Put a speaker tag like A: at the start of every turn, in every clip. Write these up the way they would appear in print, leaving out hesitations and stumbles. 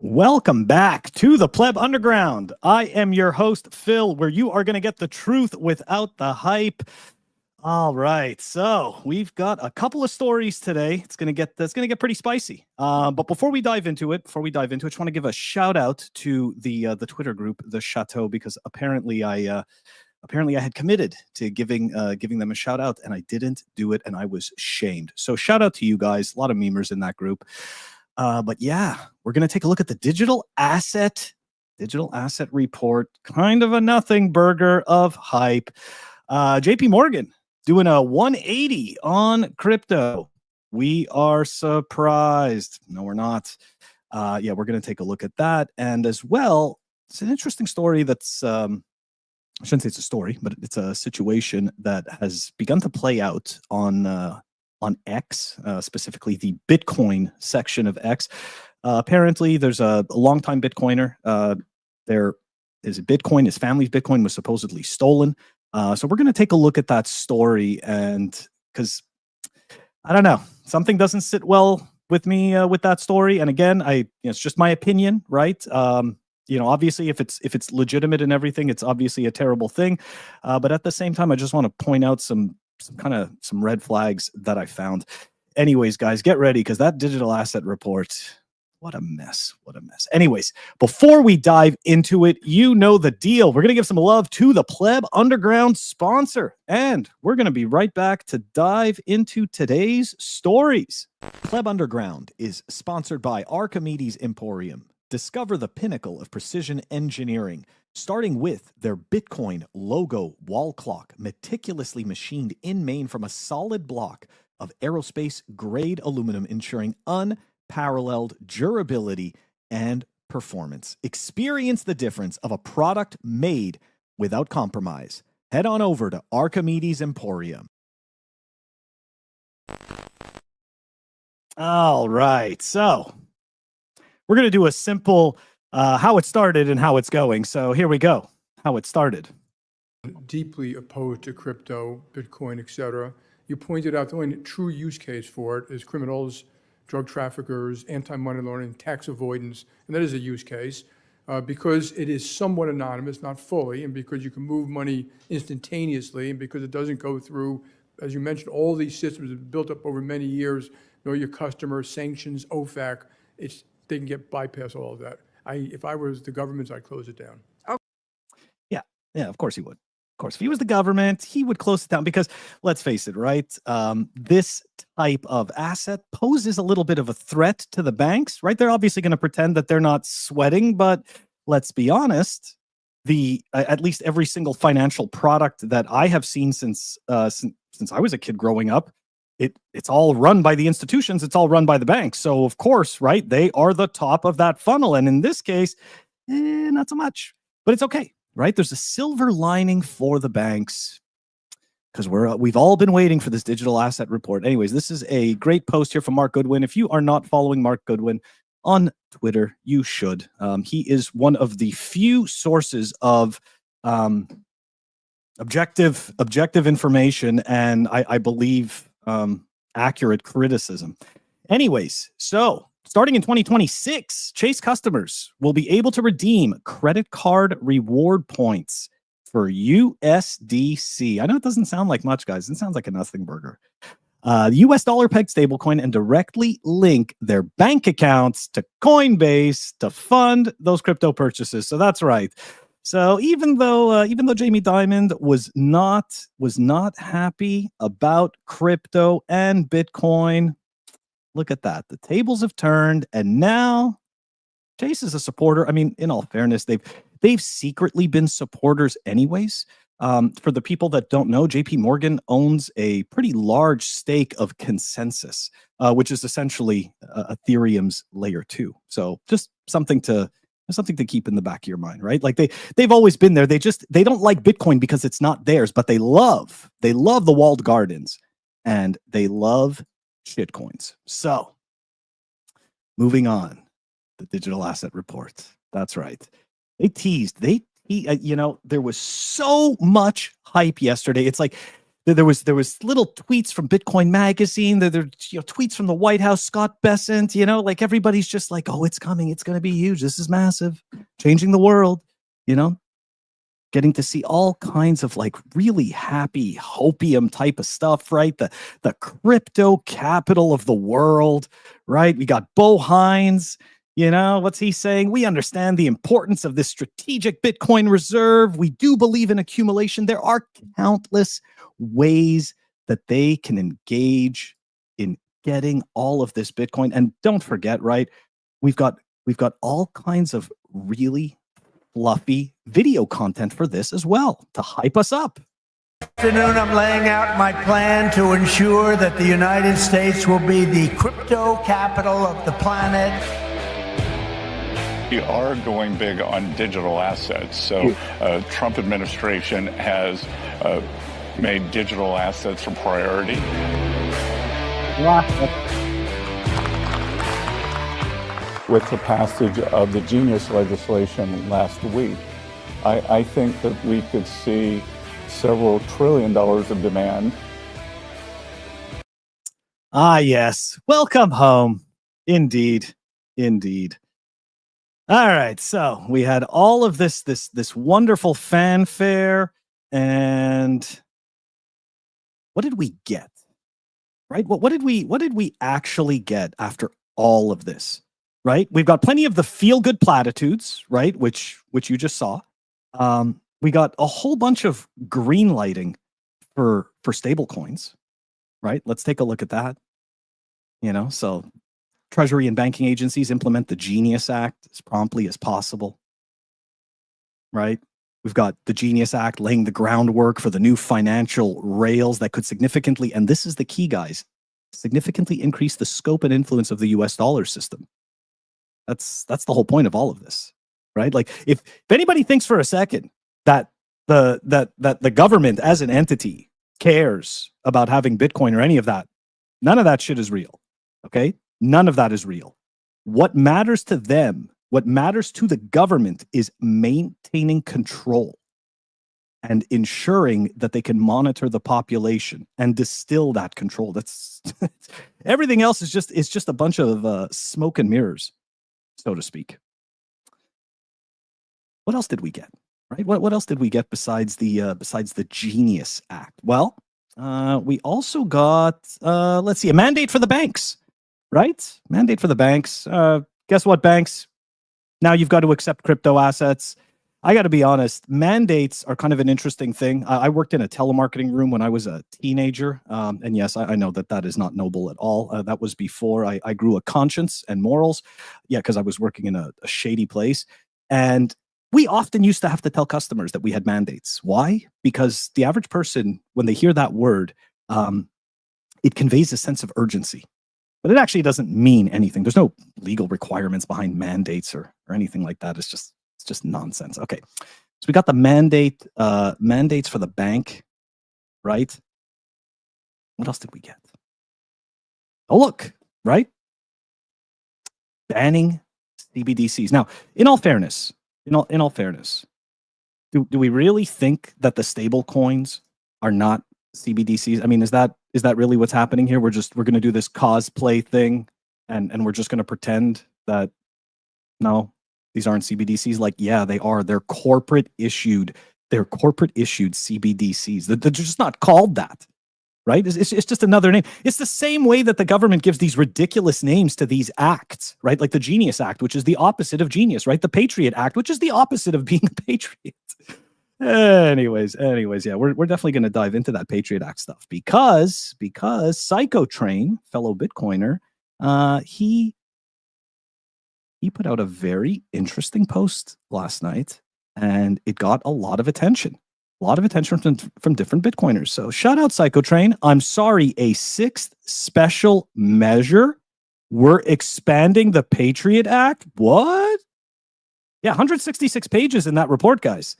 A: Welcome back to the Pleb Underground. I am your host, Phil, where you are going to get the truth without the hype. All right, so we've got a couple of stories today. It's going to get pretty spicy. But before we dive into it, I just want to give a shout out to the Twitter group, the Chateau, because apparently I had committed to giving them a shout out, and I didn't do it, and I was shamed. So shout out to you guys. A lot of memers in that group. But yeah, we're going to take a look at the digital asset report, kind of a nothing burger of hype. JP Morgan doing a 180 on crypto. We are surprised. No, we're not. Yeah, we're going to take a look at that. And as well, it's an interesting story that's, I shouldn't say it's a story, but it's a situation that has begun to play out on X, specifically the Bitcoin section of X. Apparently, there's a longtime Bitcoiner. There is a Bitcoin. His family's Bitcoin was supposedly stolen. So we're going to take a look at that story, and because I don't know, something doesn't sit well with me with that story. And again, it's just my opinion, right? Obviously, if it's legitimate and everything, it's obviously a terrible thing. But at the same time, I just want to point out some red flags that I found. Anyways, guys, get ready, because that digital asset report, what a mess. Anyways, before we dive into it, you know the deal. We're going to give some love to the Pleb Underground sponsor, and we're going to be right back to dive into today's stories. Pleb Underground is sponsored by Archimedes Emporium. Discover the pinnacle of precision engineering, starting with their Bitcoin logo wall clock, meticulously machined in Maine from a solid block of aerospace-grade aluminum, ensuring unparalleled durability and performance. Experience the difference of a product made without compromise. Head on over to Archimedes Emporium. All right, so we're going to do a simple how it started and how it's going. So here we go. How it started.
B: Deeply opposed to crypto, Bitcoin, etc. You pointed out the only true use case for it is criminals, drug traffickers, anti-money laundering, tax avoidance, and that is a use case because it is somewhat anonymous, not fully, and because you can move money instantaneously, and because it doesn't go through, as you mentioned, all these systems have built up over many years, know your customer, sanctions, OFAC, they can get bypass all of that. If I was the government, I'd close it down.
A: Yeah, of course he would. Of course, if he was the government, he would close it down because, let's face it, right? This type of asset poses a little bit of a threat to the banks, right? They're obviously going to pretend that they're not sweating, but let's be honest, at least every single financial product that I have seen since I was a kid growing up, it's all run by the institutions. It's all run by the banks. So of course, right, they are the top of that funnel. And in this case, not so much, but it's okay, right? There's a silver lining for the banks because we've all been waiting for this digital asset report. Anyways, this is a great post here from Mark Goodwin. If you are not following Mark Goodwin on Twitter, you should. He is one of the few sources of objective information, and I believe accurate criticism. Anyways, so starting in 2026, Chase customers will be able to redeem credit card reward points for USDC. I know it doesn't sound like much, guys. It sounds like a nothing burger. The US dollar pegged stablecoin, and directly link their bank accounts to Coinbase to fund those crypto purchases. So that's right. So even though Jamie Dimon was not happy about crypto and Bitcoin, look at that. The tables have turned, and now Chase is a supporter. I mean, in all fairness, they've secretly been supporters anyways. For the people that don't know, JP Morgan owns a pretty large stake of Consensus, which is essentially Ethereum's layer 2. So just something to keep in the back of your mind, right? Like they've always been there. They don't like Bitcoin because it's not theirs, but they love the walled gardens, and they love shitcoins. So moving on, the digital asset report. That's right. There was so much hype yesterday. It's like There was little tweets from Bitcoin Magazine. There tweets from the White House, Scott Bessent. Like everybody's just like, oh, it's coming. It's going to be huge. This is massive, changing the world. Getting to see all kinds of like really happy hopium type of stuff, right? The crypto capital of the world, right? We got Bo Hines. What's he saying? We understand the importance of this strategic Bitcoin reserve. We do believe in accumulation. There are countless ways that they can engage in getting all of this Bitcoin. And don't forget, right? We've got all kinds of really fluffy video content for this as well to hype us up.
C: Afternoon, I'm laying out my plan to ensure that the United States will be the crypto capital of the planet.
D: We are going big on digital assets. So Trump administration has made digital assets a priority. With the passage of the Genius legislation last week, I think that we could see several $1 trillion of demand.
A: Ah, yes. Welcome home. Indeed. All right, so we had all of this wonderful fanfare, and what did we get? Right? What did we actually get after all of this? Right? We've got plenty of the feel-good platitudes, right? Which you just saw. We got a whole bunch of green lighting for stable coins, right? Let's take a look at that. So Treasury and banking agencies implement the Genius Act as promptly as possible, right? We've got the Genius Act laying the groundwork for the new financial rails that could significantly, and this is the key, guys, significantly increase the scope and influence of the US dollar system. That's the whole point of all of this, right? Like if anybody thinks for a second that the government as an entity cares about having Bitcoin or any of that, none of that shit is real, okay? None of that is real. What matters to them, what matters to the government is maintaining control and ensuring that they can monitor the population and distill that control. That's everything else is just a bunch of smoke and mirrors, so to speak. What else did we get? Right? What else did we get besides the Genius Act? Well, we also got let's see, a mandate for the banks. Right? Mandate for the banks. Guess what, banks? Now you've got to accept crypto assets. I got to be honest, mandates are kind of an interesting thing. I worked in a telemarketing room when I was a teenager. And yes, I know that is not noble at all. That was before I grew a conscience and morals. Yeah, because I was working in a shady place. And we often used to have to tell customers that we had mandates. Why? Because the average person, when they hear that word, it conveys a sense of urgency. But it actually doesn't mean anything. There's no legal requirements behind mandates or anything like that. It's just nonsense. Okay, so we got the mandates for the bank, right? What else did we get? Oh, look, right? Banning CBDCs. Now, in all fairness, do we really think that the stable coins are not CBDCs? I mean, is that really what's happening here? We're going to do this cosplay thing and we're just going to pretend that no, these aren't CBDCs. Like, yeah, they are. They're corporate issued CBDCs. They're just not called that, right? It's just another name. It's the same way that the government gives these ridiculous names to these acts, right? Like the Genius Act, which is the opposite of genius, right? The Patriot Act, which is the opposite of being a patriot. Anyways, yeah, we're definitely going to dive into that Patriot Act stuff because Psychotrain, fellow Bitcoiner, he put out a very interesting post last night, and it got a lot of attention from different Bitcoiners. So shout out Psychotrain. I'm sorry, a sixth special measure. We're expanding the Patriot Act. What? Yeah, 166 pages in that report, guys.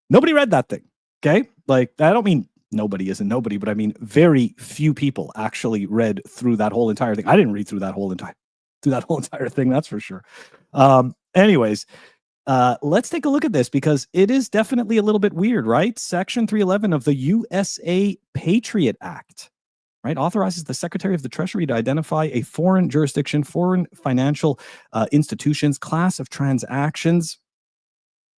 A: Nobody read that thing, okay? Like, I don't mean nobody isn't nobody, but I mean very few people actually read through that whole entire thing. I didn't read through that whole entire thing, that's for sure. Anyways, let's take a look at this because it is definitely a little bit weird, right? Section 311 of the USA Patriot Act, right, authorizes the Secretary of the Treasury to identify a foreign jurisdiction, foreign financial institutions, class of transactions,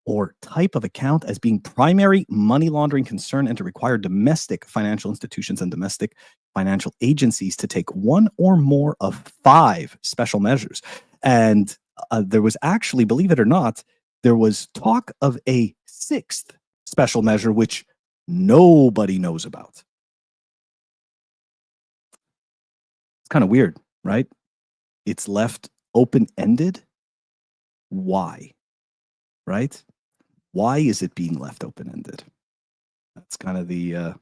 A: or type of account as being primary money laundering concern, and to require domestic financial institutions and domestic financial agencies to take one or more of 5 special measures. And there was actually, believe it or not, there was talk of a 6th special measure, which nobody knows about. It's kind of weird, right? It's left open-ended. Why? Right? Why is it being left open-ended? That's kind of the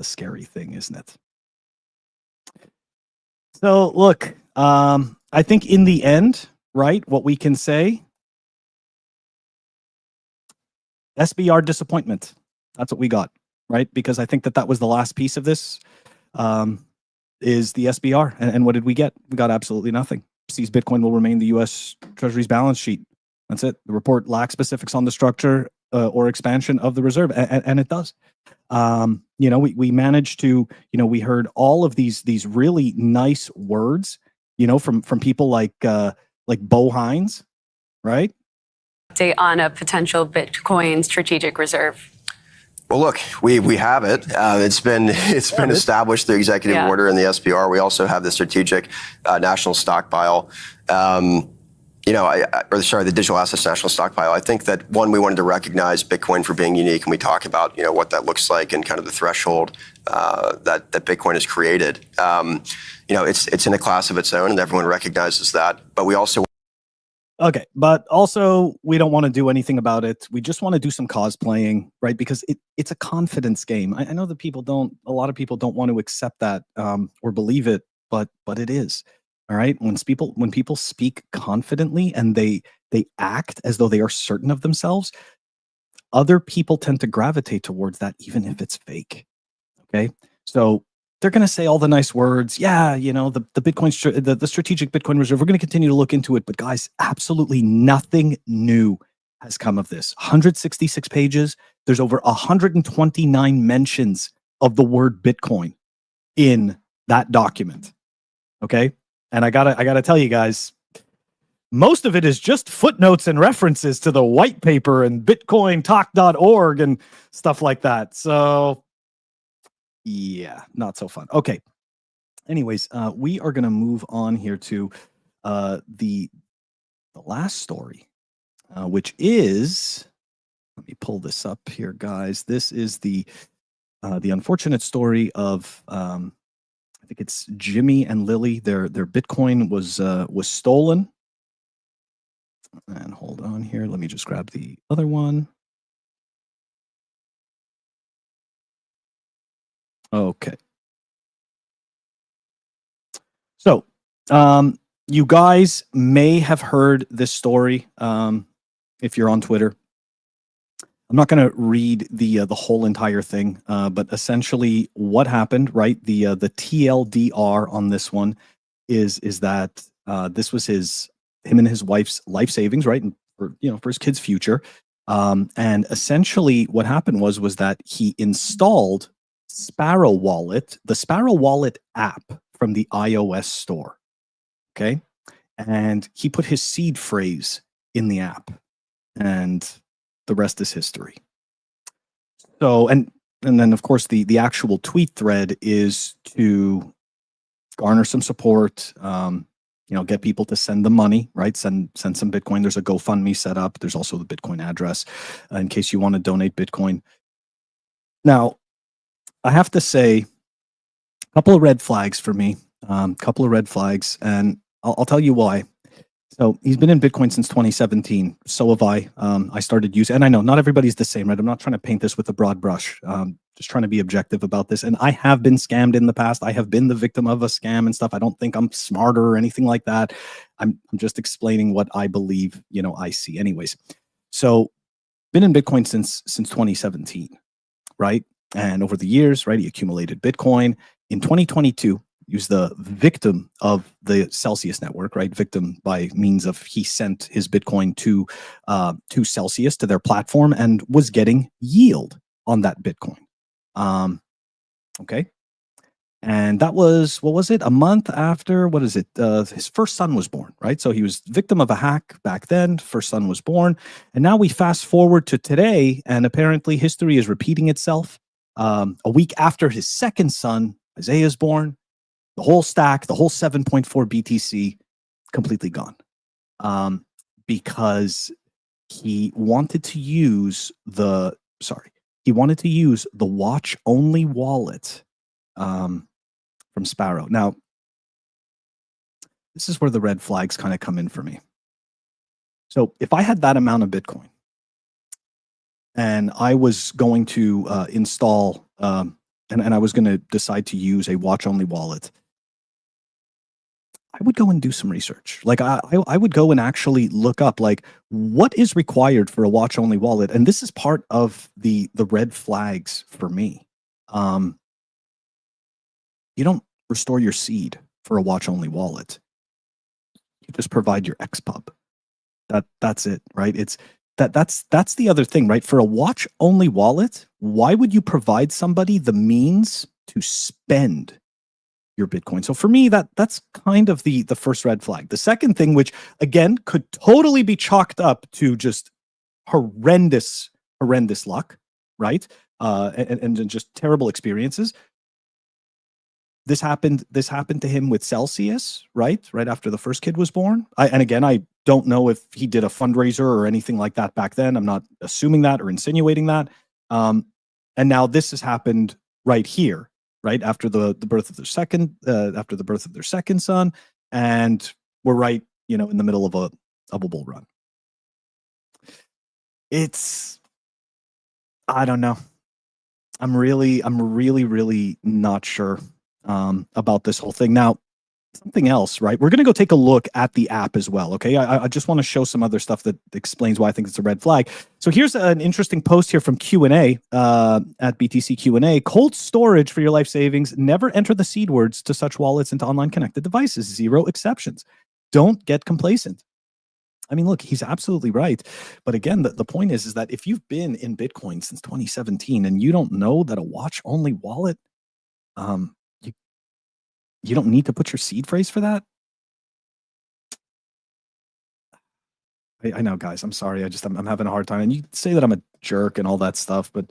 A: scary thing, isn't it? So look, I think in the end, right, what we can say, SBR disappointment. That's what we got, right? Because I think that was the last piece of this, is the SBR. And what did we get? We got absolutely nothing. Sees Bitcoin will remain the U.S. Treasury's balance sheet. That's it. The report lacks specifics on the structure or expansion of the reserve, and it does. We managed to, we heard all of these really nice words, from people like Bo Hines, right?
E: Update on a potential Bitcoin strategic reserve.
F: Well, look, we have it. It's been established through executive order in the SBR. We also have the strategic national stockpile. The digital assets national stockpile. I think that one, we wanted to recognize Bitcoin for being unique, and we talk about what that looks like and kind of the threshold that Bitcoin has created. It's in a class of its own, and everyone recognizes that. But we also
A: we don't want to do anything about it. We just want to do some cosplaying, right? Because it's a confidence game. I know that a lot of people don't want to accept that or believe it, but it is. All right. When people speak confidently and they act as though they are certain of themselves, other people tend to gravitate towards that, even if it's fake. Okay. So they're going to say all the nice words. Yeah. The Bitcoin, the strategic Bitcoin reserve, we're going to continue to look into it. But guys, absolutely nothing new has come of this. 166 pages. There's over 129 mentions of the word Bitcoin in that document. Okay. And I gotta tell you guys, most of it is just footnotes and references to the white paper and bitcointalk.org and stuff like that. So yeah, not so fun. Okay. Anyways, we are going to move on here to the last story, which is, let me pull this up here, guys. This is the unfortunate story of I think it's Jimmy and Lily. Their Bitcoin was stolen. And hold on here. Let me just grab the other one. Okay. So, you guys may have heard this story if you're on Twitter. I'm not going to read the whole entire thing, but essentially what happened, right? The TLDR on this one is that this was him and his wife's life savings, right? And for his kid's future. And essentially what happened was that he installed Sparrow Wallet, the Sparrow Wallet app from the iOS store. Okay. And he put his seed phrase in the app, and the rest is history. So, and then of course the actual tweet thread is to garner some support, get people to send the money, right? Send some Bitcoin. There's a GoFundMe set up. There's also the Bitcoin address in case you want to donate Bitcoin. Now, I have to say, a couple of red flags for me, couple of red flags, and I'll tell you why. So he's been in Bitcoin since 2017. So have I. I started using, and I know not everybody's the same, right? I'm not trying to paint this with a broad brush. Just trying to be objective about this. And I have been scammed in the past. I have been the victim of a scam and stuff. I don't think I'm smarter or anything like that. I'm just explaining what I believe, I see. Anyways, so been in Bitcoin since 2017, right? And over the years, right, he accumulated Bitcoin. In 2022, He was the victim of the Celsius network, right? Victim by means of he sent his Bitcoin to Celsius, to their platform, and was getting yield on that Bitcoin. Okay. And that was, what was it? A month after, what is it? His first son was born, right? So he was victim of a hack back then. First son was born. And now we fast forward to today, and apparently history is repeating itself. A week after his second son, Isaiah, is born, the whole stack, the whole 7.4 BTC, completely gone. Because he wanted to use the watch-only wallet from Sparrow. Now, this is where the red flags kind of come in for me. So if I had that amount of Bitcoin and I was going to install, and I was going to decide to use a watch-only wallet, I would go and do some research. Like I would go and actually look up, like, what is required for a watch-only wallet? And this is part of the red flags for me. You don't restore your seed for a watch-only wallet. You just provide your XPub. That's it, right? That's the other thing, right? For a watch-only wallet, why would you provide somebody the means to spend your Bitcoin? So for me, that's kind of the first red flag. The second thing, which again could totally be chalked up to just horrendous luck, right? And just terrible experiences. This happened to him with Celsius, right after the first kid was born. And again, I don't know if he did a fundraiser or anything like that back then. I'm not assuming that or insinuating that. And now this has happened right here, right after the birth of their second son, and we're right, in the middle of a bull run. I don't know. I'm really not sure about this whole thing. Now, something else, right? We're going to go take a look at the app as well, okay? I just want to show some other stuff that explains why I think it's a red flag. So here's an interesting post here from Q&A at BTC Q&A. Cold storage for your life savings. Never enter the seed words to such wallets into online connected devices. 0 exceptions. Don't get complacent. I mean, look, he's absolutely right. But again, the point is that if you've been in Bitcoin since 2017 and you don't know that a watch-only wallet, you don't need to put your seed phrase for that. I know, guys. I'm sorry. I'm having a hard time. And you say that I'm a jerk and all that stuff, but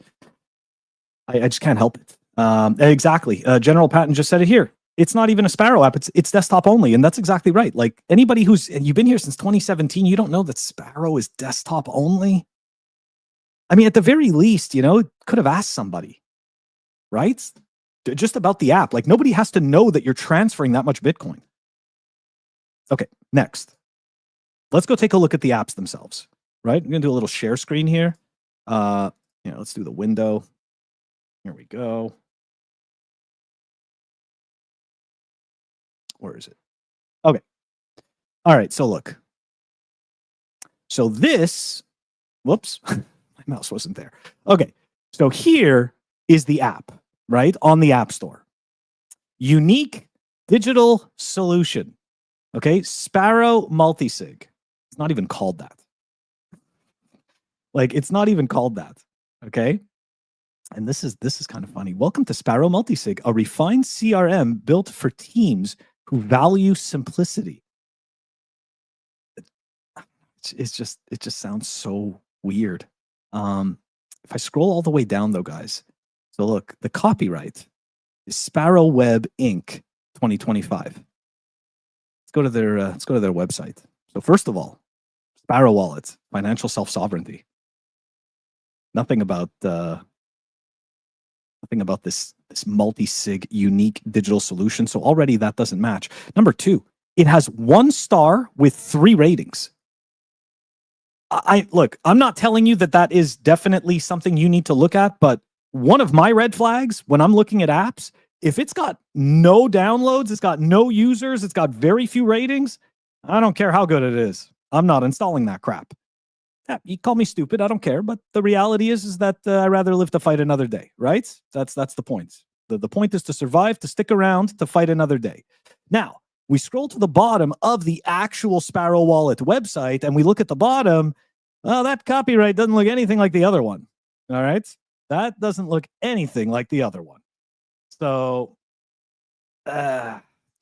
A: I just can't help it. Exactly. General Patton just said it here. It's not even a Sparrow app. It's desktop only, and that's exactly right. Like anybody you've been here since 2017, you don't know that Sparrow is desktop only. I mean, at the very least, could have asked somebody, right? Just about the app. Like nobody has to know that you're transferring that much Bitcoin. Okay, next. Let's go take a look at the apps themselves, right? I'm going to do a little share screen here. Let's do the window. Here we go. Where is it? Okay. All right, so look. So this, whoops, my mouse wasn't there. Okay, so here is the app, right? On the App Store. Unique digital solution. Okay, Sparrow multisig. It's not even called that. Like, it's not even called that. Okay. And this is kind of funny. Welcome to Sparrow multisig, a refined CRM built for teams who value simplicity. It just sounds so weird. If I scroll all the way down though, guys, so look, the copyright is Sparrow Web Inc. 2025. Let's go to their website. So first of all, Sparrow Wallet, financial self-sovereignty. Nothing about this multi-sig unique digital solution. So already that doesn't match. Number 2, it has 1 star with 3 ratings. Look, I'm not telling you that is definitely something you need to look at, but one of my red flags when I'm looking at apps, if it's got no downloads, it's got no users, it's got very few ratings, I don't care how good it is. I'm not installing that crap. Yeah, you call me stupid, I don't care, but the reality is that I'd rather live to fight another day, right? That's the point. The point is to survive, to stick around, to fight another day. Now, we scroll to the bottom of the actual Sparrow Wallet website, and we look at the bottom. Well, that copyright doesn't look anything like the other one. All right? That doesn't look anything like the other one. So,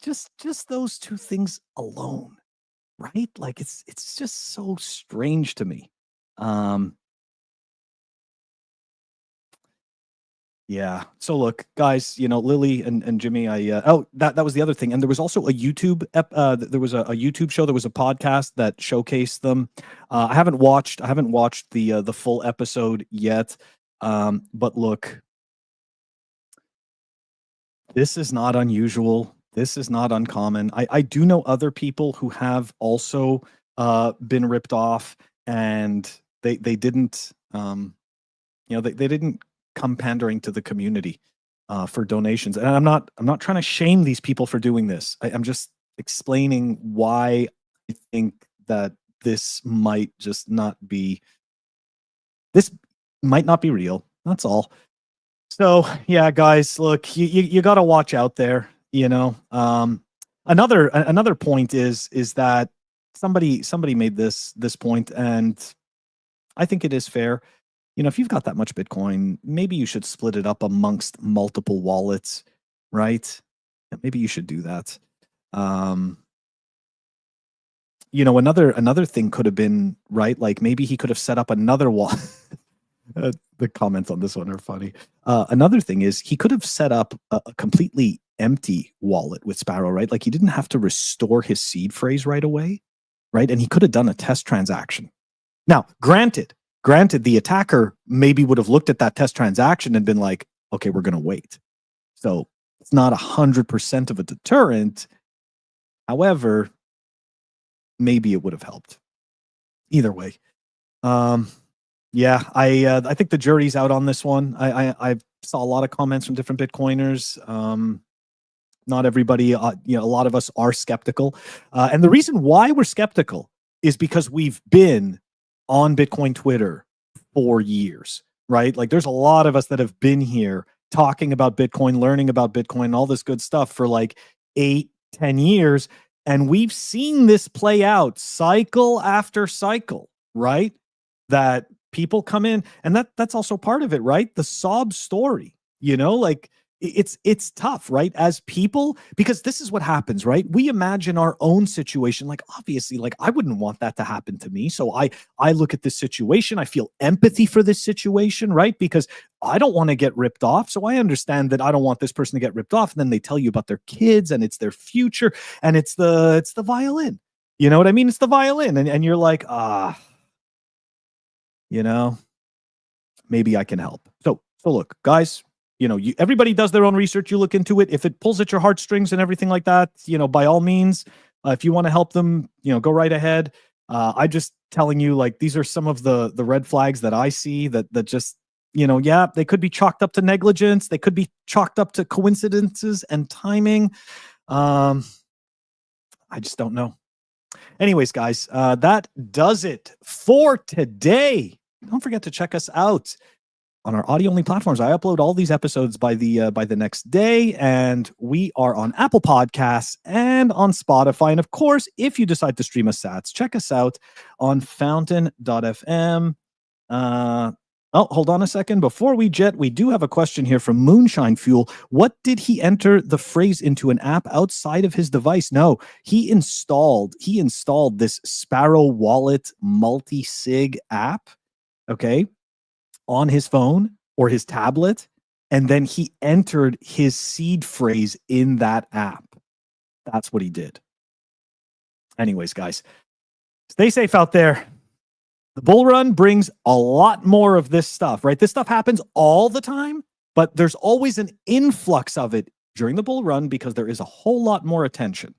A: just those two things alone, right? Like it's just so strange to me. Yeah. So look, guys, Lily and Jimmy, that was the other thing. And there was also a YouTube there was a YouTube show, there was a podcast that showcased them. I haven't watched the full episode yet. But look, this is not unusual. This is not uncommon. I do know other people who have also been ripped off, and they didn't they didn't come pandering to the community for donations. And I'm not trying to shame these people for doing this. I'm just explaining why I think that this might not be real. That's all. So yeah, guys, look, you got to watch out there. Another point is that somebody made this point, and I think it is fair. If you've got that much Bitcoin, maybe you should split it up amongst multiple wallets, right? Maybe you should do that. Another thing could have been, right? Like maybe he could have set up another wallet. The comments on this one are funny. Another thing is he could have set up a completely empty wallet with Sparrow, right? Like he didn't have to restore his seed phrase right away, right? And he could have done a test transaction. Now, granted, the attacker maybe would have looked at that test transaction and been like, okay, we're going to wait. So it's not 100% of a deterrent. However, maybe it would have helped. Either way. Yeah, I think the jury's out on this one. I saw a lot of comments from different Bitcoiners. Not everybody, a lot of us are skeptical. And the reason why we're skeptical is because we've been on Bitcoin Twitter for years, right? Like there's a lot of us that have been here talking about Bitcoin, learning about Bitcoin, all this good stuff for like 8-10 years. And we've seen this play out cycle after cycle, right? That people come in, and that's also part of it, right? The sob story, like it's tough, right? As people, because this is what happens, right? We imagine our own situation. Like obviously, like I wouldn't want that to happen to me. So I look at this situation, I feel empathy for this situation, right? Because I don't want to get ripped off. So I understand that I don't want this person to get ripped off. And then they tell you about their kids and it's their future and it's the violin. You know what I mean? It's the violin. And you're like, maybe I can help. So look, guys, everybody does their own research. You look into it. If it pulls at your heartstrings and everything like that, by all means, if you want to help them, go right ahead. I'm just telling you, like, these are some of the red flags that I see that just, yeah, they could be chalked up to negligence. They could be chalked up to coincidences and timing. I just don't know. Anyways, guys, that does it for today. Don't forget to check us out on our audio-only platforms. I upload all these episodes by the next day, and we are on Apple Podcasts and on Spotify. And of course, if you decide to stream us sats, check us out on fountain.fm. Hold on a second. Before we jet, we do have a question here from Moonshine Fuel. What did he enter the phrase into an app outside of his device? No, he installed this Sparrow Wallet multi-sig app, okay, on his phone or his tablet, and then he entered his seed phrase in that app. That's what he did. Anyways, guys, stay safe out there. The bull run brings a lot more of this stuff, right? This stuff happens all the time, but there's always an influx of it during the bull run because there is a whole lot more attention.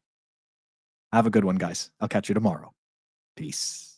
A: Have a good one, guys. I'll catch you tomorrow. Peace.